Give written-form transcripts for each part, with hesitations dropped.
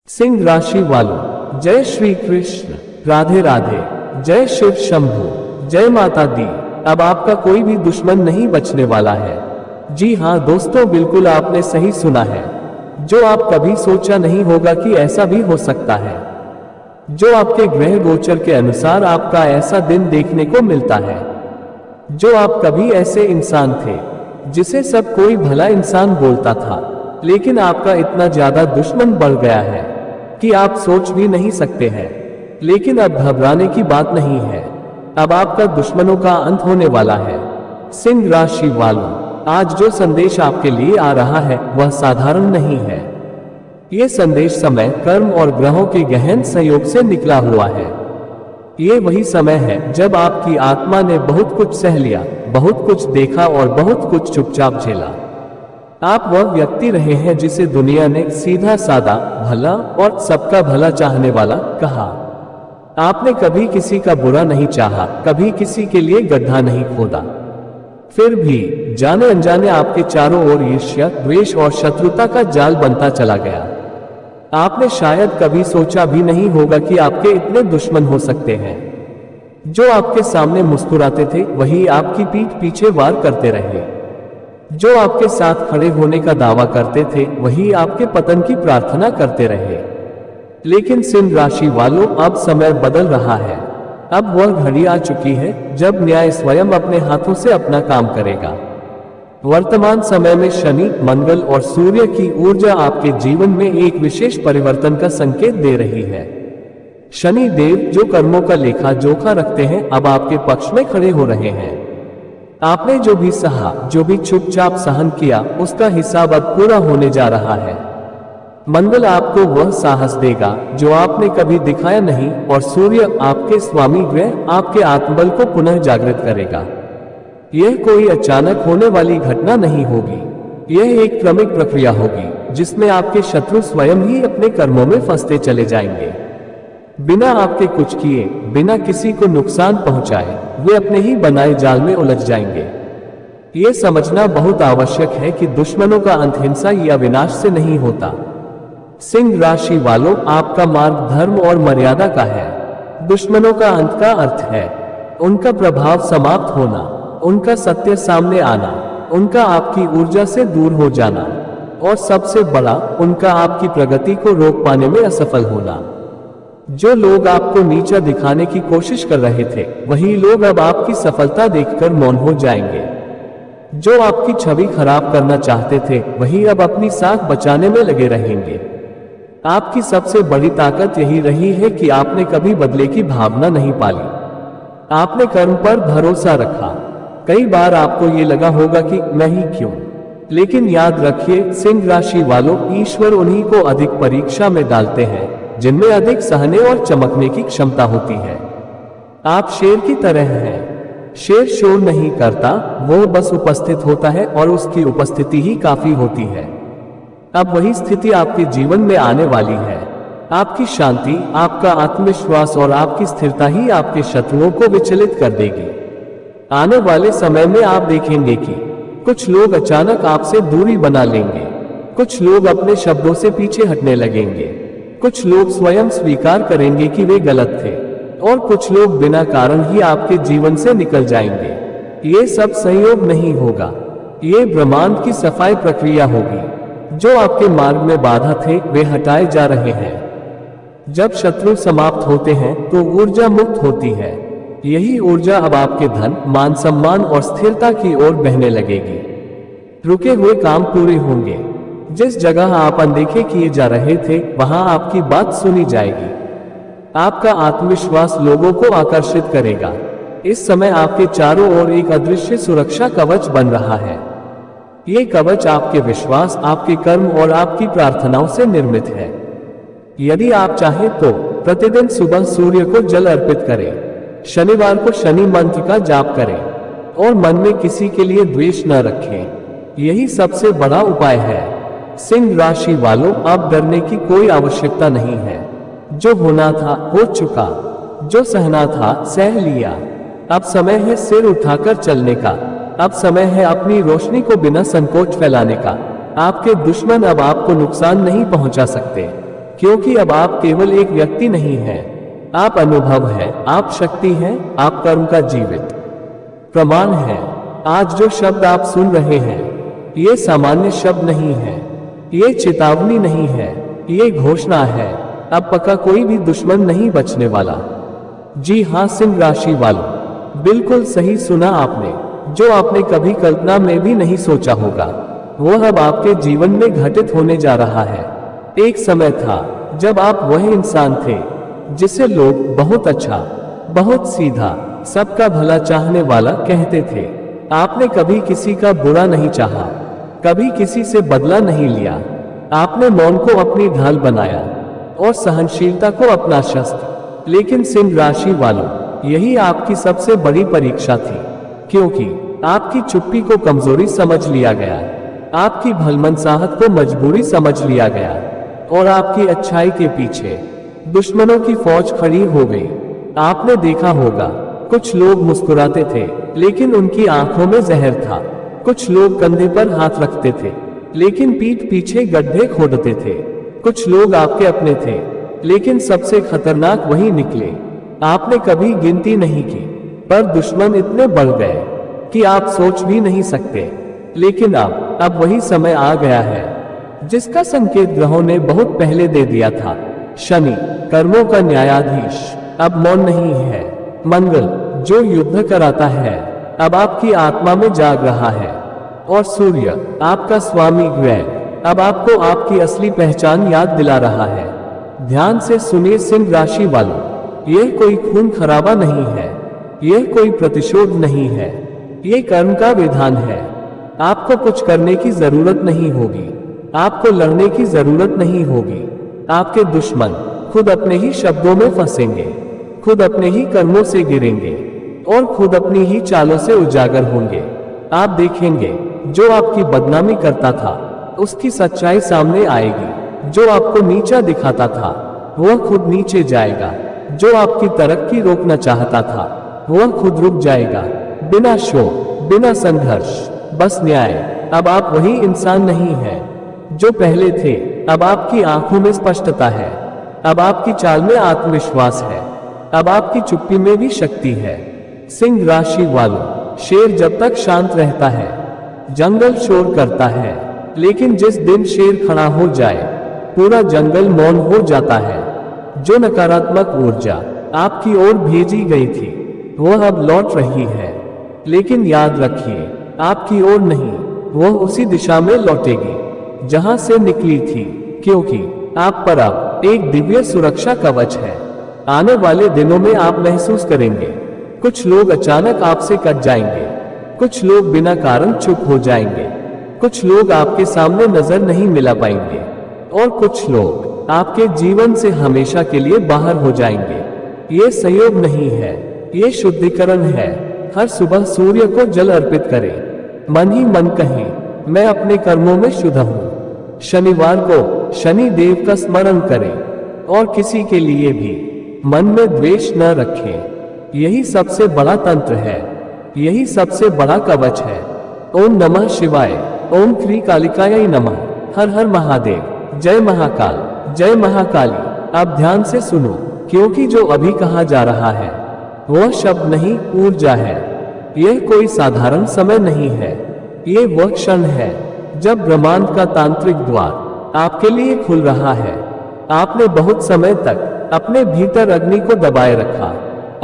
सिंह राशि वालों, जय श्री कृष्ण, राधे राधे, जय शिव शंभू, जय माता दी। अब आपका कोई भी दुश्मन नहीं बचने वाला है। जी हाँ दोस्तों, बिल्कुल आपने सही सुना है। जो आप कभी सोचा नहीं होगा कि ऐसा भी हो सकता है। जो आपके ग्रह गोचर के अनुसार आपका ऐसा दिन देखने को मिलता है। जो आप कभी ऐसे इंसान थे जिसे सब कोई भला इंसान बोलता था, लेकिन आपका इतना ज्यादा दुश्मन बढ़ गया है कि आप सोच भी नहीं सकते हैं। लेकिन अब घबराने की बात नहीं है। अब आपका दुश्मनों का अंत होने वाला है। सिंह राशि वालों, आज जो संदेश आपके लिए आ रहा है वह साधारण नहीं है। ये संदेश समय, कर्म और ग्रहों के गहन संयोग से निकला हुआ है। ये वही समय है जब आपकी आत्मा ने बहुत कुछ सह लिया, बहुत कुछ देखा और बहुत कुछ चुपचाप झेला। आप वह व्यक्ति रहे हैं जिसे दुनिया ने सीधा साधा, भला और सबका भला चाहने वाला कहा। आपने कभी किसी का बुरा नहीं चाहा, कभी किसी के लिए गड्ढा नहीं खोदा। फिर भी जाने अनजाने आपके चारों ओर ईर्ष्या, द्वेष और शत्रुता का जाल बनता चला गया। आपने शायद कभी सोचा भी नहीं होगा कि आपके इतने दुश्मन हो सकते हैं। जो आपके सामने मुस्कुराते थे वही आपकी पीठ पीछे वार करते रहे। जो आपके साथ खड़े होने का दावा करते थे वही आपके पतन की प्रार्थना करते रहे। लेकिन सिंह राशि वालों, अब समय बदल रहा है। अब वह घड़ी आ चुकी है जब न्याय स्वयं अपने हाथों से अपना काम करेगा। वर्तमान समय में शनि, मंगल और सूर्य की ऊर्जा आपके जीवन में एक विशेष परिवर्तन का संकेत दे रही है। शनि देव जो कर्मों का लेखा जोखा रखते हैं, अब आपके पक्ष में खड़े हो रहे हैं। आपने जो भी सहा, जो भी चुपचाप सहन किया, उसका हिसाब अब पूरा होने जा रहा है। मंगल आपको वह साहस देगा जो आपने कभी दिखाया नहीं, और सूर्य आपके स्वामी ग्रह आपके आत्मबल को पुनः जागृत करेगा। यह कोई अचानक होने वाली घटना नहीं होगी। यह एक क्रमिक प्रक्रिया होगी जिसमें आपके शत्रु स्वयं ही अपने कर्मों में फंसते चले जाएंगे। बिना आपके कुछ किए, बिना किसी को नुकसान पहुंचाए, वे अपने ही बनाए जाल में उलझ जाएंगे। ये समझना बहुत आवश्यक है कि दुश्मनों का अंत हिंसा या विनाश से नहीं होता। सिंह राशि वालों, आपका मार्ग धर्म और मर्यादा का है। दुश्मनों का अंत का अर्थ है उनका प्रभाव समाप्त होना, उनका सत्य सामने आना, उनका आपकी ऊर्जा से दूर हो जाना, और सबसे बड़ा, उनका आपकी प्रगति को रोक पाने में असफल होना। जो लोग आपको नीचा दिखाने की कोशिश कर रहे थे, वही लोग अब आपकी सफलता देखकर मौन हो जाएंगे। जो आपकी छवि खराब करना चाहते थे, वही अब अपनी साख बचाने में लगे रहेंगे। आपकी सबसे बड़ी ताकत यही रही है कि आपने कभी बदले की भावना नहीं पाली। आपने कर्म पर भरोसा रखा। कई बार आपको ये लगा होगा कि मैं ही क्यों, लेकिन याद रखिए सिंह राशि वालों, ईश्वर उन्हीं को अधिक परीक्षा में डालते हैं जिनमें अधिक सहने और चमकने की क्षमता होती है। आप शेर की तरह हैं। शेर शोर नहीं करता, वो बस उपस्थित होता है और उसकी उपस्थिति ही काफी होती है। अब वही स्थिति आपके जीवन में आने वाली है। आपकी शांति, आपका आत्मविश्वास और आपकी स्थिरता ही आपके शत्रुओं को विचलित कर देगी। आने वाले समय में आप देखेंगे कि कुछ लोग अचानक आपसे दूरी बना लेंगे, कुछ लोग अपने शब्दों से पीछे हटने लगेंगे, कुछ लोग स्वयं स्वीकार करेंगे कि वे गलत थे, और कुछ लोग बिना कारण ही आपके जीवन से निकल जाएंगे। ये सब संयोग नहीं होगा, ये ब्रह्मांड की सफाई प्रक्रिया होगी। जो आपके मार्ग में बाधा थे वे हटाए जा रहे हैं। जब शत्रु समाप्त होते हैं तो ऊर्जा मुक्त होती है। यही ऊर्जा अब आपके धन, मान सम्मान और स्थिरता की ओर बहने लगेगी। रुके हुए काम पूरे होंगे। जिस जगह आप अनदेखे किए जा रहे थे, वहां आपकी बात सुनी जाएगी। आपका आत्मविश्वास लोगों को आकर्षित करेगा। इस समय आपके चारों ओर एक अदृश्य सुरक्षा कवच बन रहा है। ये कवच आपके विश्वास, आपके कर्म और आपकी प्रार्थनाओं से निर्मित है। यदि आप चाहें तो प्रतिदिन सुबह सूर्य को जल अर्पित करें, शनिवार को शनि मंत्र का जाप करें, और मन में किसी के लिए द्वेष न रखें। यही सबसे बड़ा उपाय है। सिंह राशि वालों, अब डरने की कोई आवश्यकता नहीं है। जो होना था हो चुका, जो सहना था सह लिया। अब समय है सिर उठाकर चलने का। अब समय है अपनी रोशनी को बिना संकोच फैलाने का। आपके दुश्मन अब आपको नुकसान नहीं पहुंचा सकते। क्योंकि अब आप केवल एक व्यक्ति नहीं हैं, आप अनुभव है, आप शक्ति हैं, आप कर्म का जीवित प्रमाण है। आज जो शब्द आप सुन रहे हैं, ये सामान्य शब्द नहीं है, ये चेतावनी नहीं है, ये घोषणा है, अब पक्का कोई भी दुश्मन नहीं बचने वाला। जी हाँ सिंह राशि वालों, बिल्कुल सही सुना आपने। जो आपने कभी कल्पना में भी नहीं सोचा होगा, वो अब आपके जीवन में घटित होने जा रहा है। एक समय था जब आप वह इंसान थे जिसे लोग बहुत अच्छा, बहुत सीधा, सबका भला चाहने वाला कहते थे। आपने कभी किसी का बुरा नहीं चाहा, कभी किसी से बदला नहीं लिया। आपने मौन को अपनी ढाल बनाया और सहनशीलता को अपना शस्त्र। लेकिन सिंह राशि वालों, यही आपकी सबसे बड़ी परीक्षा थी, क्योंकि आपकी चुप्पी को कमजोरी समझ लिया गया, आपकी भलमनसाहत को मजबूरी समझ लिया गया और आपकी अच्छाई के पीछे दुश्मनों की फौज खड़ी हो गई। आपने देखा होगा, कुछ लोग मुस्कुराते थे लेकिन उनकी आंखों में जहर था। कुछ लोग कंधे पर हाथ रखते थे लेकिन पीठ पीछे गड्ढे खोदते थे। कुछ लोग आपके अपने थे लेकिन सबसे खतरनाक वही निकले। आपने कभी गिनती नहीं की, पर दुश्मन इतने बढ़ गए कि आप सोच भी नहीं सकते। लेकिन अब वही समय आ गया है जिसका संकेत ग्रहों ने बहुत पहले दे दिया था। शनि, कर्मों का न्यायाधीश, अब मौन नहीं है। मंगल, जो युद्ध कराता है, अब आपकी आत्मा में जाग रहा है। और सूर्य, आपका स्वामी ग्रह, अब आपको आपकी असली पहचान याद दिला रहा है। ध्यान से सुनिए सिंह राशि वालों, यह कोई खून खराबा नहीं है, यह कोई प्रतिशोध नहीं है, यह कर्म का विधान है। आपको कुछ करने की जरूरत नहीं होगी, आपको लड़ने की जरूरत नहीं होगी। आपके दुश्मन खुद अपने ही शब्दों में फंसेंगे, खुद अपने ही कर्मों से गिरेंगे और खुद अपनी ही चालों से उजागर होंगे। आप देखेंगे, जो आपकी बदनामी करता था उसकी सच्चाई सामने आएगी। जो आपको नीचा दिखाता था वह खुद नीचे जाएगा। जो आपकी तरक्की रोकना चाहता था वह खुद रुक जाएगा। बिना शोर, बिना संघर्ष, बस न्याय। अब आप वही इंसान नहीं हैं जो पहले थे। अब आपकी आंखों में स्पष्टता है, अब आपकी चाल में आत्मविश्वास है, अब आपकी चुप्पी में भी शक्ति है। सिंह राशि वालों, शेर जब तक शांत रहता है, जंगल शोर करता है, लेकिन जिस दिन शेर खड़ा हो जाए, पूरा जंगल मौन हो जाता है। जो नकारात्मक ऊर्जा आपकी ओर भेजी गई थी, वह अब लौट रही है। लेकिन याद रखिए, आपकी ओर नहीं, वह उसी दिशा में लौटेगी जहां से निकली थी, क्योंकि आप पर अब एक दिव्य सुरक्षा कवच है। आने वाले दिनों में आप महसूस करेंगे, कुछ लोग अचानक आपसे कट जाएंगे, कुछ लोग बिना कारण चुप हो जाएंगे, कुछ लोग आपके सामने नजर नहीं मिला पाएंगे और कुछ लोग आपके जीवन से हमेशा के लिए बाहर हो जाएंगे। ये संयोग नहीं है, ये शुद्धिकरण है। हर सुबह सूर्य को जल अर्पित करें, मन ही मन कहें, मैं अपने कर्मों में शुद्ध हूँ। शनिवार को शनि देव का स्मरण करें और किसी के लिए भी मन में द्वेष न रखें। यही सबसे बड़ा तंत्र है, यही सबसे बड़ा कवच है। ओम नमः शिवाय, ओम श्री कालिकाय नमः, हर हर महादेव, जय महाकाल, जय महाकाली। आप ध्यान से सुनो, क्योंकि जो अभी कहा जा रहा है वह शब्द नहीं, ऊर्जा है। यह कोई साधारण समय नहीं है, ये वह क्षण है जब ब्रह्मांड का तांत्रिक द्वार आपके लिए खुल रहा है। आपने बहुत समय तक अपने भीतर अग्नि को दबाए रखा,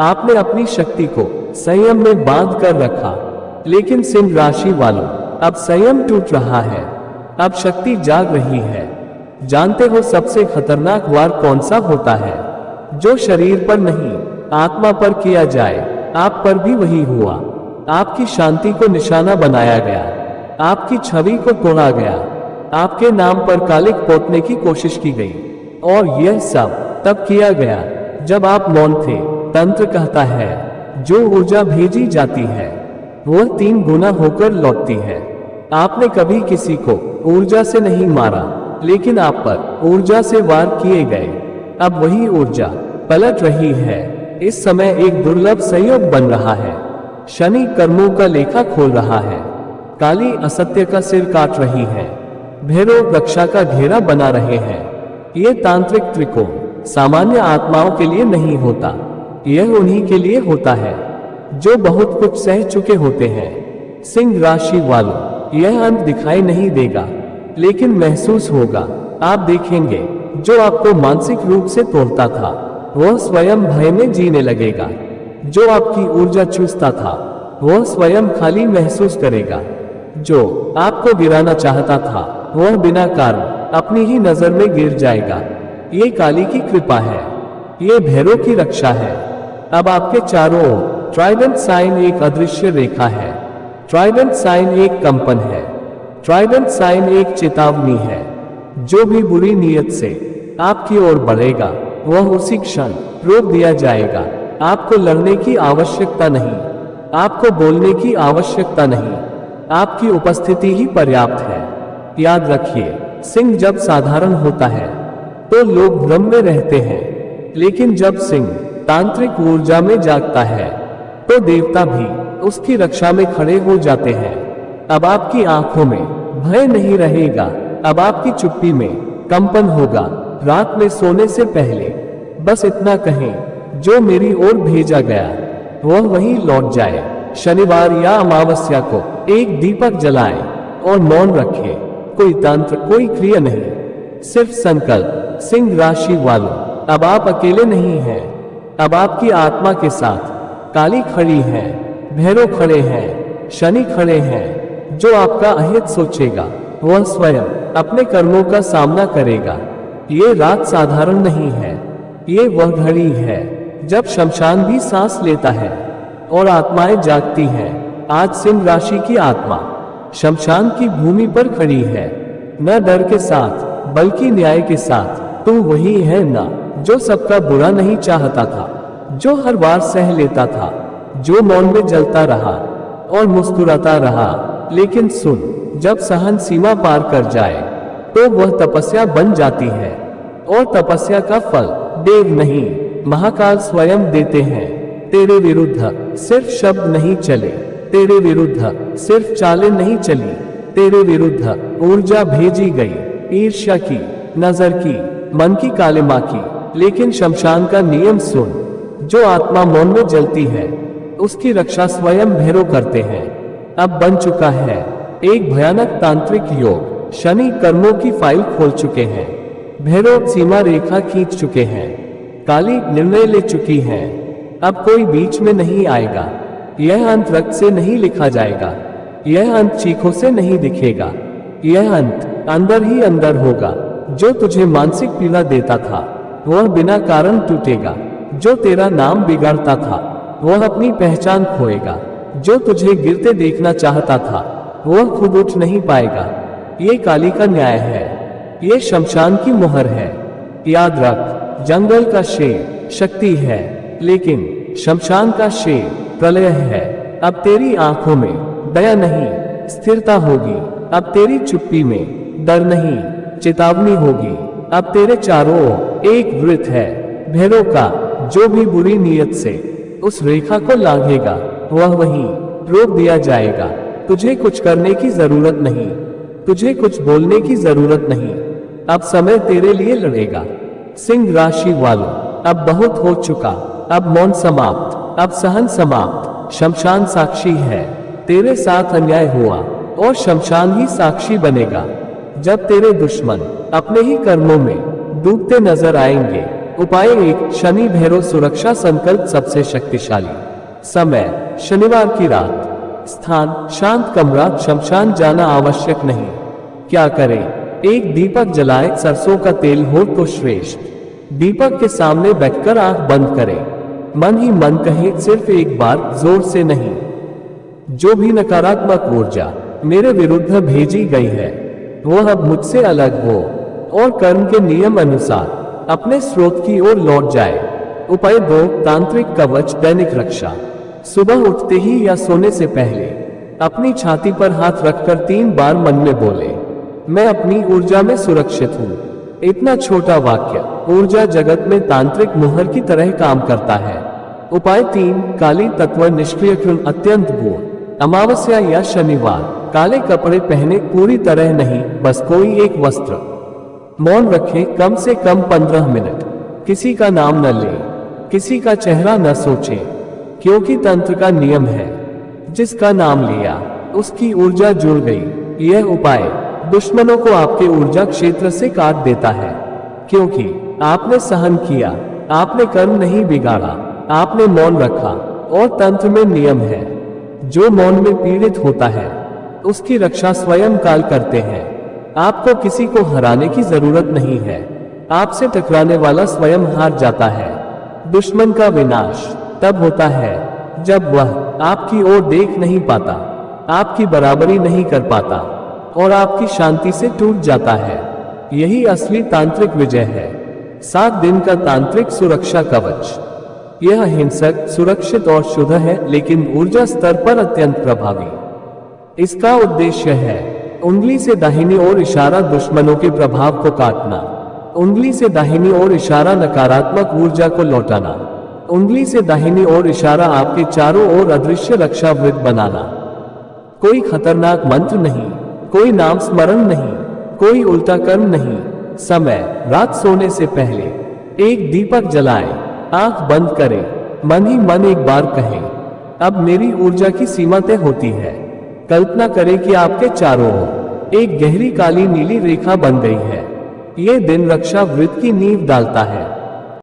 आपने अपनी शक्ति को संयम में बांध कर रखा। लेकिन सिंह राशि वालों, अब संयम टूट रहा है, अब शक्ति जाग रही है। जानते हो सबसे खतरनाक वार कौन सा होता है? जो शरीर पर नहीं, आत्मा पर किया जाए। आप पर भी वही हुआ। आपकी शांति को निशाना बनाया गया, आपकी छवि को तोड़ा गया, आपके नाम पर कालिक पोतने की कोशिश की गई। और यह सब तब किया गया जब आप मौन थे। तंत्र कहता है, जो ऊर्जा भेजी जाती है वह 3 गुना होकर लौटती है। आपने कभी किसी को ऊर्जा से नहीं मारा, लेकिन आप पर ऊर्जा से वार किए गए। अब वही ऊर्जा पलट रही है। इस समय एक दुर्लभ संयोग बन रहा है। शनि कर्मों का लेखा खोल रहा है, काली असत्य का सिर काट रही है, भैरव रक्षा का घेरा बना रहे हैं। ये तांत्रिक त्रिकोण सामान्य आत्माओं के लिए नहीं होता, यह उन्हीं के लिए होता है जो बहुत कुछ सह चुके होते हैं। सिंह राशि वालों, यह अंत दिखाई नहीं देगा लेकिन महसूस होगा। आप देखेंगे जो आपको मानसिक रूप से तोड़ता था वह स्वयं भय में जीने लगेगा। जो आपकी ऊर्जा चूसता था वह स्वयं खाली महसूस करेगा। जो आपको गिराना चाहता था वह बिना कारण अपनी ही नजर में गिर जाएगा। ये काली की कृपा है, ये भैरव की रक्षा है। अब आपके चारों ओर ट्राइडेंट साइन एक अदृश्य रेखा है। ट्राइडेंट साइन एक कंपन है। ट्राइडेंट साइन एक चेतावनी है। जो भी बुरी नीयत से आपकी ओर बढ़ेगा वह उसी क्षण रोक दिया जाएगा। आपको लड़ने की आवश्यकता नहीं, आपको बोलने की आवश्यकता नहीं, आपकी उपस्थिति ही पर्याप्त है। याद रखिए, सिंह जब साधारण होता है तो लोग भ्रम में रहते हैं, लेकिन जब सिंह तांत्रिक ऊर्जा में जागता है तो देवता भी उसकी रक्षा में खड़े हो जाते हैं। अब आपकी आंखों में भय नहीं रहेगा, अब आपकी चुप्पी में कंपन होगा। रात में सोने से पहले बस इतना कहें, जो मेरी ओर भेजा गया वह वहीं लौट जाए। शनिवार या अमावस्या को एक दीपक जलाएं और मौन रखें। कोई तंत्र, कोई क्रिया नहीं, सिर्फ संकल्प। सिंह राशि वालों, अब आप अकेले नहीं हैं, अब आपकी आत्मा के साथ काली खड़ी है, भैरव खड़े हैं, शनि खड़े हैं। जो आपका अहित सोचेगा वह स्वयं अपने कर्मों का सामना करेगा। ये रात साधारण नहीं है, ये वह घड़ी है जब शमशान भी सांस लेता है और आत्माएं जागती हैं। आज सिंह राशि की आत्मा शमशान की भूमि पर खड़ी है, न डर के साथ बल्कि न्याय के साथ। तू वही है ना जो सबका बुरा नहीं चाहता था, जो हर बार सह लेता था, जो मौन में जलता रहा और मुस्कुराता रहा। लेकिन सुन, जब सहन सीमा पार कर जाए तो वह तपस्या बन जाती है, और तपस्या का फल देव नहीं महाकाल स्वयं देते हैं। तेरे विरुद्ध सिर्फ शब्द नहीं चले, तेरे विरुद्ध सिर्फ चालें नहीं चली, तेरे विरुद्ध ऊर्जा भेजी गई, ईर्ष्या की, नजर की, मन की, कालिमा की। लेकिन शमशान का नियम सुन, जो आत्मा मौन में जलती है उसकी रक्षा स्वयं भैरव करते हैं। अब बन चुका है एक भयानक तांत्रिक योग। शनि कर्मों की फाइल खोल चुके हैं, भैरव सीमा रेखा खींच चुके हैं, काली निर्णय ले चुकी है। अब कोई बीच में नहीं आएगा। यह अंत रक्त से नहीं लिखा जाएगा, यह अंत चीखों से नहीं दिखेगा, यह अंत अंदर ही अंदर होगा। जो तुझे मानसिक पीड़ा देता था वह बिना कारण टूटेगा, जो तेरा नाम बिगाड़ता था वह अपनी पहचान खोएगा, जो तुझे गिरते देखना चाहता था वह खुद उठ नहीं पाएगा। ये काली का न्याय है, ये शमशान की मुहर है। याद रख, जंगल का शेर शक्ति है, लेकिन शमशान का शेर प्रलय है। अब तेरी आंखों में दया नहीं, स्थिरता होगी। अब तेरी चुप्पी में डर नहीं, चेतावनी होगी। अब तेरे चारों ओर एक वृत्त है भैरव का। जो भी बुरी नीयत से उस रेखा को लांघेगा वह वहीं रोक दिया जाएगा। तुझे कुछ करने की जरूरत नहीं, तुझे कुछ बोलने की जरूरत नहीं। अब समय तेरे लिए लड़ेगा। सिंह राशि वालों, अब बहुत हो चुका, अब मौन समाप्त, अब सहन समाप्त। शमशान साक्षी है, तेरे साथ अन्याय हुआ और शमशान ही साक्षी बनेगा। जब तेरे दुश्मन अपने ही कर्मों में डूबते नजर आएंगे। उपाय 1, शनि भैरव सुरक्षा संकल्प सबसे शक्तिशाली। समय शनिवार की रात। स्थान शांत कमरा, शमशान जाना आवश्यक नहीं। क्या करें? एक दीपक जलाए, सरसों का तेल हो तो श्रेष्ठ। दीपक के सामने बैठकर आंख बंद करें, मन ही मन कहे सिर्फ एक बार, जोर से नहीं। जो भी नकारात्मक ऊर्जा मेरे विरुद्ध भेजी गई है वह अब मुझसे अलग हो और कर्म के नियम अनुसार अपने स्रोत की ओर लौट जाए। उपाय 2, तांत्रिक कवच दैनिक रक्षा। सुबह उठते ही या सोने से पहले अपनी छाती पर हाथ रखकर 3 बार मन में बोले, मैं अपनी ऊर्जा में सुरक्षित हूँ। इतना छोटा वाक्य ऊर्जा जगत में तांत्रिक मुहर की तरह काम करता है। उपाय 3, काली तत्व निष्क्रियकरण अत्यंत गूढ़। अमावस्या या शनिवार काले कपड़े पहने, पूरी तरह नहीं, बस कोई एक वस्त्र। मौन रखें कम से कम 15 मिनट। किसी का नाम न लें, किसी का चेहरा न सोचें, क्योंकि तंत्र का नियम है, जिसका नाम लिया उसकी ऊर्जा जुड़ गई। यह उपाय दुश्मनों को आपके ऊर्जा क्षेत्र से काट देता है, क्योंकि आपने सहन किया, आपने कर्म नहीं बिगाड़ा, आपने मौन रखा। और तंत्र में नियम है, जो मौन में पीड़ित होता है उसकी रक्षा स्वयं काल करते हैं। आपको किसी को हराने की जरूरत नहीं है, आपसे टकराने वाला स्वयं हार जाता है। दुश्मन का विनाश तब होता है जब वह आपकी ओर देख नहीं पाता, आपकी बराबरी नहीं कर पाता और आपकी शांति से टूट जाता है। यही असली तांत्रिक विजय है। 7 दिन का तांत्रिक सुरक्षा कवच। यह हिंसक, सुरक्षित और शुद्ध है, लेकिन ऊर्जा स्तर पर अत्यंत प्रभावी। इसका उद्देश्य है उंगली से दाहिनी ओर इशारा दुश्मनों के प्रभाव को काटना, उंगली से दाहिनी ओर इशारा नकारात्मक ऊर्जा को लौटाना, उंगली से दाहिनी ओर इशारा आपके चारों ओर अदृश्य रक्षा वृत्त बनाना। कोई खतरनाक मंत्र नहीं, कोई नाम स्मरण नहीं, कोई उल्टा कर्म नहीं। समय रात सोने से पहले एक दीपक जलाएं, आंख बंद करें, मन ही मन एक बार कहें, अब मेरी ऊर्जा की सीमा तय होती है। कल्पना करें कि आपके चारों ओर एक गहरी काली नीली रेखा बन गई है। यह दिन रक्षा वृत्त की नींव डालता है।